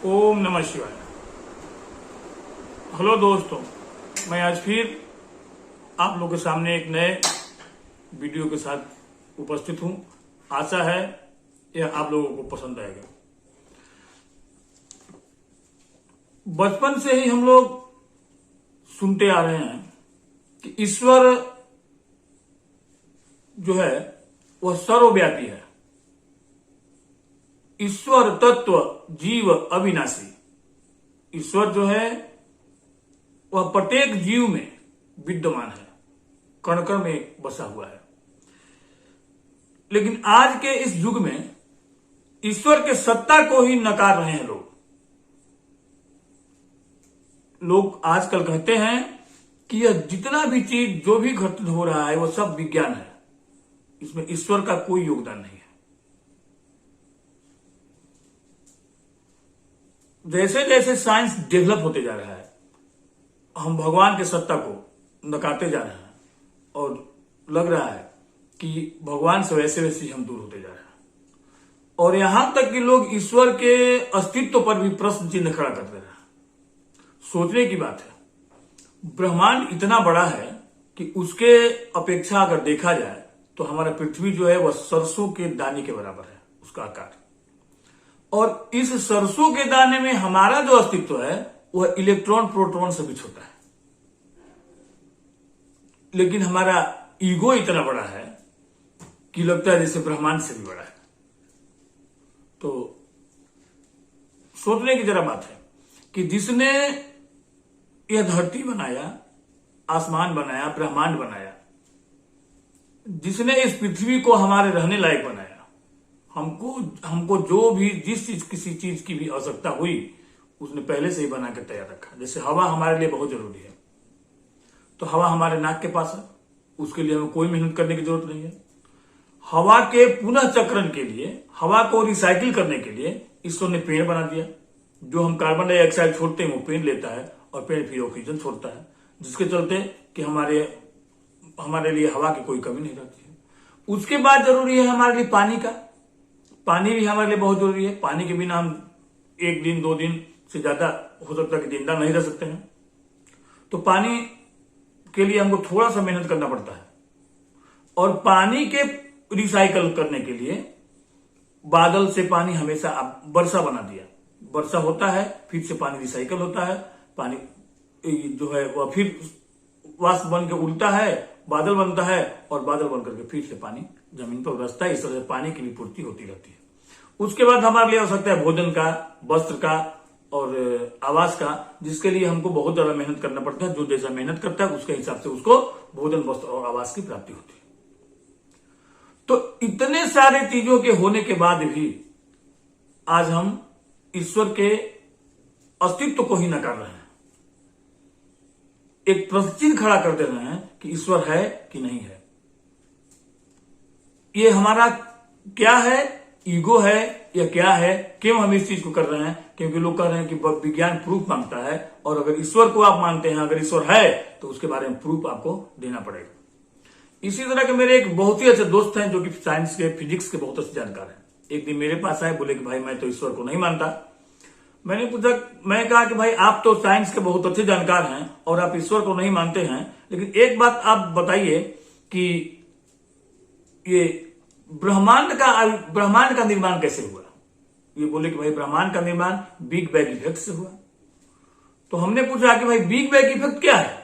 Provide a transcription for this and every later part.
ओम नमः शिवाय। हेलो दोस्तों, मैं आज फिर आप लोगों के सामने एक नए वीडियो के साथ उपस्थित हूं। आशा है यह आप लोगों को पसंद आएगा। बचपन से ही हम लोग सुनते आ रहे हैं कि ईश्वर जो है वह सर्वव्यापी है। ईश्वर तत्व जीव अविनाशी। ईश्वर जो है वह प्रत्येक जीव में विद्यमान है, कण कण में बसा हुआ है। लेकिन आज के इस युग में ईश्वर के सत्ता को ही नकार रहे हैं लोग आजकल कहते हैं कि यह जितना भी चीज जो भी घटित हो रहा है वह सब विज्ञान है, इसमें ईश्वर का कोई योगदान नहीं है। जैसे जैसे साइंस डेवलप होते जा रहा है, हम भगवान के सत्ता को नकारते जा रहे हैं और लग रहा है कि भगवान से वैसे वैसे हम दूर होते जा रहे हैं। और यहां तक कि लोग ईश्वर के अस्तित्व पर भी प्रश्न चिन्ह खड़ा कर दे रहे हैं। सोचने की बात है, ब्रह्मांड इतना बड़ा है कि उसके अपेक्षा अगर देखा जाए तो हमारा पृथ्वी जो है वह सरसों के दाने के बराबर है उसका आकार। और इस सरसों के दाने में हमारा जो अस्तित्व है वह इलेक्ट्रॉन प्रोटॉन से भी छोटा है। लेकिन हमारा ईगो इतना बड़ा है कि लगता है जैसे ब्रह्मांड से भी बड़ा है। तो सोचने की जरा बात है कि जिसने यह धरती बनाया, आसमान बनाया, ब्रह्मांड बनाया, जिसने इस पृथ्वी को हमारे रहने लायक बनाया, हमको जो भी जिस चीज किसी चीज की भी आवश्यकता हुई उसने पहले से ही बना के तैयार रखा। जैसे हवा हमारे लिए बहुत जरूरी है, तो हवा हमारे नाक के पास है, उसके लिए हमें कोई मेहनत करने की जरूरत नहीं है। हवा के पुनः चक्रण के लिए, हवा को रिसाइकिल करने के लिए ईश्वर ने पेड़ बना दिया। जो हम कार्बन डाइऑक्साइड छोड़ते हैं वो पेड़ लेता है और पेड़ फिर ऑक्सीजन छोड़ता है, जिसके चलते कि हमारे लिए हवा की कोई कमी नहीं रहती है। उसके बाद जरूरी है हमारे लिए पानी का। पानी भी हमारे लिए बहुत जरूरी है। पानी के बिना हम एक दिन 2 दिन से ज्यादा हो सकता है कि जिंदा नहीं रह सकते हैं। तो पानी के लिए हमको थोड़ा सा मेहनत करना पड़ता है। और पानी के रिसाइकल करने के लिए बादल से पानी हमेशा वर्षा बना दिया। वर्षा होता है, फिर से पानी रिसाइकल होता है, पानी जो है वह फिर वाष्प बन के उड़ता है, बादल बनता है और बादल बन करके फिर से पानी जमीन पर बरसता है। इस तरह से पानी की भी पूर्ति होती रहती है। उसके बाद हमारे लिए हो सकता है भोजन का, वस्त्र का और आवास का, जिसके लिए हमको बहुत ज्यादा मेहनत करना पड़ता है। जो जैसा मेहनत करता है उसके हिसाब से उसको भोजन, वस्त्र और आवास की प्राप्ति होती है। तो इतने सारे चीजों के होने के बाद भी आज हम ईश्वर के अस्तित्व को ही नकार रहे हैं। एक प्रश्न चिन्ह खड़ा कर दे रहे हैं कि ईश्वर है कि नहीं है। ये हमारा क्या है, ईगो है या क्या है? क्यों हम इस चीज को कर रहे हैं? क्योंकि लोग कह रहे हैं कि विज्ञान प्रूफ मांगता है, और अगर ईश्वर को आप मानते हैं, अगर ईश्वर है तो उसके बारे में प्रूफ आपको देना पड़ेगा। इसी तरह के मेरे एक बहुत ही अच्छे दोस्त हैं जो कि साइंस के, फिजिक्स के बहुत अच्छे जानकार हैं। एक दिन मेरे पास आए, बोले कि भाई मैं तो ईश्वर को नहीं मानता। मैंने पूछा, मैं कहा कि भाई आप तो साइंस के बहुत अच्छे जानकार हैं और आप ईश्वर को नहीं मानते हैं, लेकिन एक बात आप बताइए कि ये ब्रह्मांड का निर्माण कैसे हुआ? ये बोले कि भाई ब्रह्मांड का निर्माण बिग बैंग इफेक्ट से हुआ। तो हमने पूछा कि भाई बिग बैंग इफेक्ट क्या है?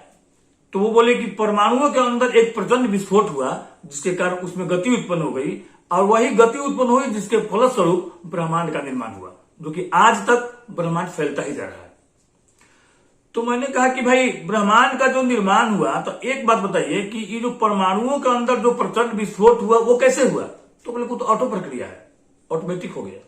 तो वो बोले कि परमाणुओं के अंदर एक प्रचंड विस्फोट हुआ जिसके कारण उसमें गति उत्पन्न हो गई, और वही गति उत्पन्न हुई जिसके फलस्वरूप ब्रह्मांड का निर्माण हुआ, जो कि आज तक ब्रह्मांड फैलता ही जा रहा है। तो मैंने कहा कि भाई ब्रह्मांड का जो निर्माण हुआ, तो एक बात बताइए कि ये जो परमाणुओं के अंदर जो प्रचंड विस्फोट हुआ वो कैसे हुआ? तो बोले कुछ ऑटो प्रक्रिया है, ऑटोमेटिक हो गया।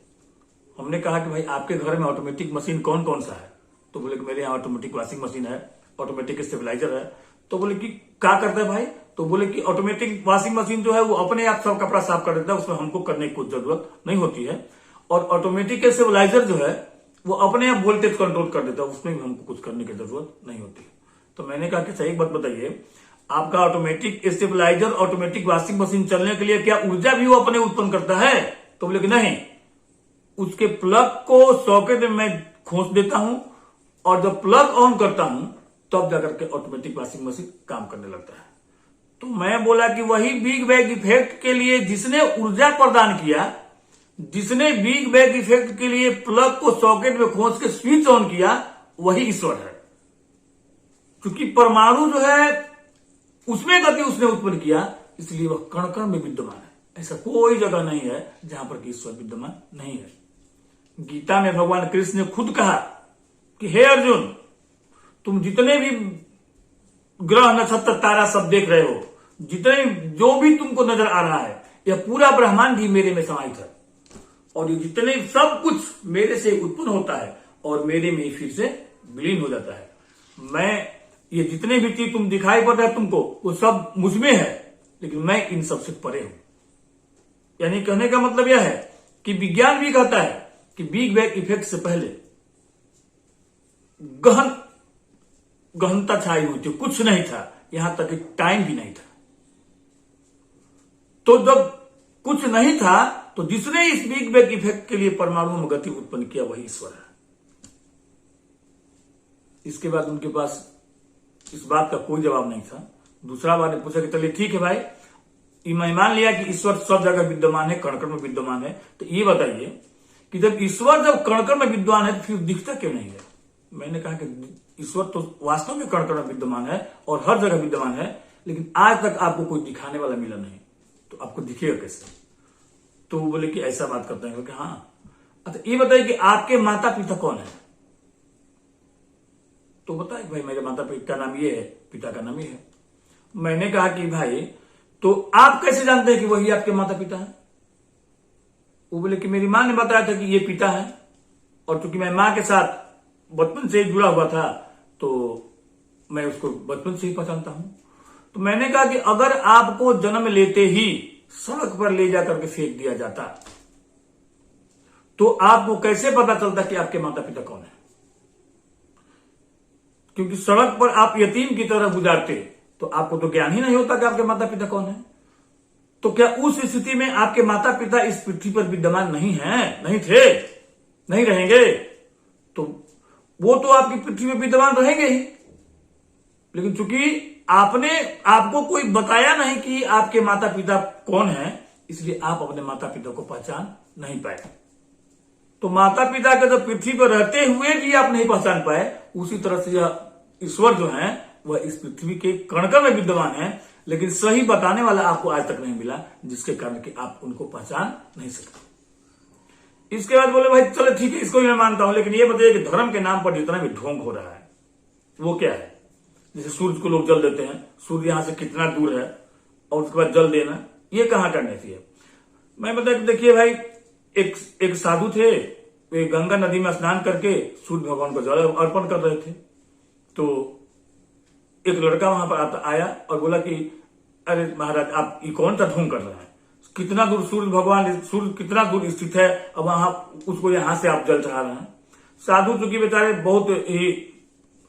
हमने कहा कि भाई आपके घर में ऑटोमेटिक मशीन कौन कौन सा है? तो बोले कि मेरे यहाँ ऑटोमेटिक वॉशिंग मशीन है, ऑटोमेटिक स्टेबलाइजर है। तो बोले कि क्या करता है भाई? तो बोले कि ऑटोमेटिक वॉशिंग मशीन जो है वो अपने आप सब कपड़ा साफ कर देता है, उसमें हमको करने की कुछ जरूरत नहीं होती है। और ऑटोमेटिक स्टेबलाइजर जो है वो अपने आप वोल्टेज कंट्रोल कर देता है, उसमें भी हमको कुछ करने की जरूरत नहीं होती। तो मैंने कहा कि सही बात बताइए, आपका automatic stabiliser, automatic washing machine चलने के लिए क्या ऊर्जा भी वो अपने उत्पन्न करता है? तो बोले कि नहीं, उसके प्लग को सॉकेट में मैं खोस देता हूं और जब प्लग ऑन करता हूं तब जाकर के ऑटोमेटिक वॉशिंग मशीन काम करने लगता है। तो मैं बोला कि वही बिग बैंग इफेक्ट के लिए जिसने ऊर्जा प्रदान किया, जिसने बिग बैंग इफेक्ट के लिए प्लग को सॉकेट में खोस के स्विच ऑन किया, वही ईश्वर है। क्योंकि परमाणु जो है उसमें गति उसने उत्पन्न किया, इसलिए वह कण कण में विद्यमान है। ऐसा कोई जगह नहीं है जहां पर कि ईश्वर विद्यमान नहीं है। गीता में भगवान कृष्ण ने खुद कहा कि हे अर्जुन, तुम जितने भी ग्रह नक्षत्र तारा सब देख रहे हो, जितने जो भी तुमको नजर आ रहा है, यह पूरा ब्रह्मांड भी मेरे में समाहित है और ये जितने सब कुछ मेरे से उत्पन्न होता है और मेरे में ही फिर से विलीन हो जाता है। मैं ये जितने भी चीज तुम दिखाई पड़ रहा है तुमको, वो सब मुझमें है, लेकिन मैं इन सबसे परे हूं। यानी कहने का मतलब यह है कि विज्ञान भी कहता है कि बिग बैंग इफेक्ट से पहले गहनता छाई हुई थी, कुछ नहीं था, यहां तक कि टाइम भी नहीं था। तो जब कुछ नहीं था तो जिसने इस बिग बैंग इफेक्ट के लिए परमाणु में गति उत्पन्न किया वही ईश्वर है। इसके बाद उनके पास इस बात का कोई जवाब नहीं था। दूसरा बार ने पूछा कि चलिए ठीक है भाई, मैं मान लिया कि ईश्वर सब जगह विद्यमान है, कण कण में विद्यमान है, तो ये बताइए कि जब ईश्वर जब कण कण में विद्यमान है तो फिर दिखता क्यों नहीं है? मैंने कहा कि ईश्वर तो वास्तव में कण कण में विद्यमान है और हर जगह विद्यमान है, लेकिन आज तक आपको कोई दिखाने वाला मिला नहीं, तो आपको दिखेगा कैसे? तो वो बोले कि ऐसा बात करते हैं कि हाँ, अच्छा ये बताइए कि आपके माता पिता कौन है? तो बताए भाई मेरे माता पिता का नाम ये है, पिता का नाम ये है। मैंने कहा कि भाई तो आप कैसे जानते हैं कि वही आपके माता पिता हैं? वो बोले कि मेरी मां ने बताया था कि ये पिता है, और चूंकि मैं मां के साथ बचपन से ही जुड़ा हुआ था तो मैं उसको बचपन से ही पहचानता हूं। तो मैंने कहा कि अगर आपको जन्म लेते ही सड़क पर ले जाकर के फेंक दिया जाता तो आपको कैसे पता चलता कि आपके माता पिता कौन है? क्योंकि सड़क पर आप यतीम की तरह गुजारते तो आपको तो ज्ञान ही नहीं होता कि आपके माता पिता कौन है। तो क्या उस स्थिति में आपके माता पिता इस पृथ्वी पर विद्यमान नहीं है, नहीं थे, नहीं रहेंगे? तो वो तो आपकी पृथ्वी में विद्यमान रहेंगे ही, लेकिन चूंकि आपको कोई बताया नहीं कि आपके माता पिता कौन है, इसलिए आप अपने माता पिता को पहचान नहीं पाए। तो माता पिता के जब पृथ्वी पर रहते हुए भी आप नहीं पहचान पाए, उसी तरह से यह ईश्वर जो है वह इस पृथ्वी के कण कण में विद्यमान है, लेकिन सही बताने वाला आपको आज तक नहीं मिला, जिसके कारण कि आप उनको पहचान नहीं सकते। इसके बाद बोले भाई चलो ठीक है, इसको भी मैं मानता हूं, लेकिन ये बताइए कि धर्म के नाम पर जितना भी ढोंग हो रहा है वो क्या है? जैसे सूरज को लोग जल देते हैं, सूर्य यहां से कितना दूर है और उसके बाद जल देना, ये कहां करने थी? मैं बता देखिए भाई, एक साधु थे, वे गंगा नदी में स्नान करके सूर्य भगवान को जल अर्पण कर रहे थे। तो एक लड़का वहां पर आया और बोला कि अरे महाराज आप ये कौन सा ढोंग कर रहे हैं? कितना दूर सूर्य कितना दूर स्थित है, अब वहां उसको यहां से आप जल चढ़ा रहे हैं। साधु चूंकि बेचारे बहुत ही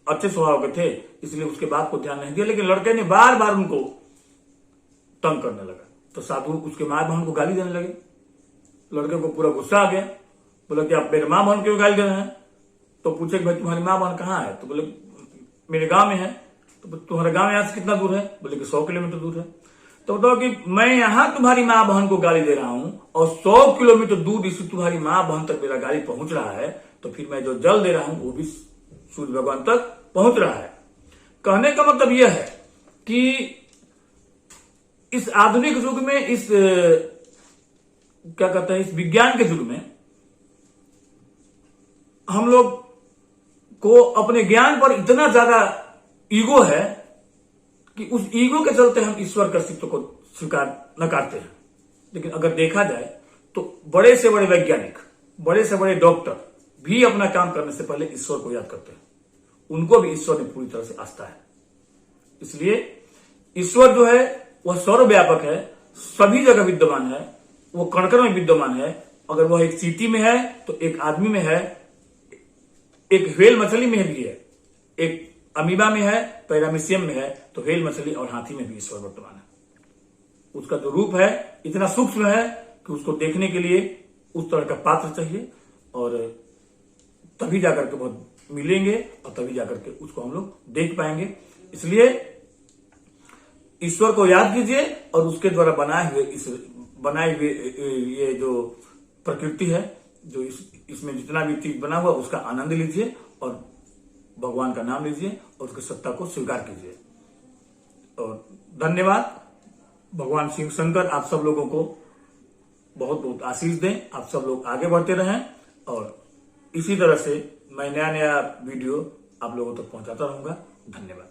अच्छे स्वभाव के थे, इसलिए उसके बात को ध्यान नहीं दिया, लेकिन लड़के ने बार बार उनको तंग करने लगा। तो साधु उसके माँ बहन को गाली देने लगे। लड़के को पूरा गुस्सा आ गया, बोला कि आप मेरे माँ बहन क्यों गाली दे रहे हैं? तो पूछे कि भाई तुम्हारी माँ बहन कहाँ है? तो बोले मेरे गांव में है। तो तुम्हारे गांव यहां से कितना दूर है? बोले कि 100 किलोमीटर दूर है। तो बताओ कि मैं यहां तुम्हारी माँ बहन को गाली दे रहा हूं और 100 किलोमीटर दूर इसी तुम्हारी माँ बहन तक मेरा गाली पहुंच रहा है, तो फिर मैं जो जल दे रहा हूं वो भी सूर्य भगवान तक पहुंच रहा है। कहने का मतलब यह है कि इस आधुनिक युग में, इस क्या कहते हैं, इस विज्ञान के युग में हम लोग को अपने ज्ञान पर इतना ज्यादा ईगो है कि उस ईगो के चलते हम ईश्वर के अस्तित्व को नकारते हैं। लेकिन अगर देखा जाए तो बड़े से बड़े वैज्ञानिक, बड़े से बड़े डॉक्टर भी अपना काम करने से पहले ईश्वर को याद करते हैं। उनको भी ईश्वर ने पूरी तरह से आस्था है। इसलिए ईश्वर जो है वह सर्वव्यापक है, सभी जगह विद्यमान है, वो कण कण में विद्यमान है। अगर वह एक चींटी में है तो एक आदमी में है, एक व्हेल मछली में भी है, एक अमीबा में है, पैरामीशियम में है, तो व्हेल मछली और हाथी में भी ईश्वर वर्तमान है। उसका जो रूप है इतना सूक्ष्म है कि उसको देखने के लिए उस तरह का पात्र चाहिए और तभी जाकर के बहुत मिलेंगे और तभी जाकर के उसको हम लोग देख पाएंगे। इसलिए ईश्वर को याद कीजिए और उसके द्वारा बनाए हुए ये जो प्रकृति है, जो इसमें जितना भी चीज बना हुआ उसका आनंद लीजिए और भगवान का नाम लीजिए और उसकी सत्ता को स्वीकार कीजिए। और धन्यवाद। भगवान शिव शंकर आप सब लोगों को बहुत बहुत आशीष दें। आप सब लोग आगे बढ़ते रहें और इसी तरह से मैं नया नया वीडियो आप लोगों तक पहुंचाता रहूंगा। धन्यवाद।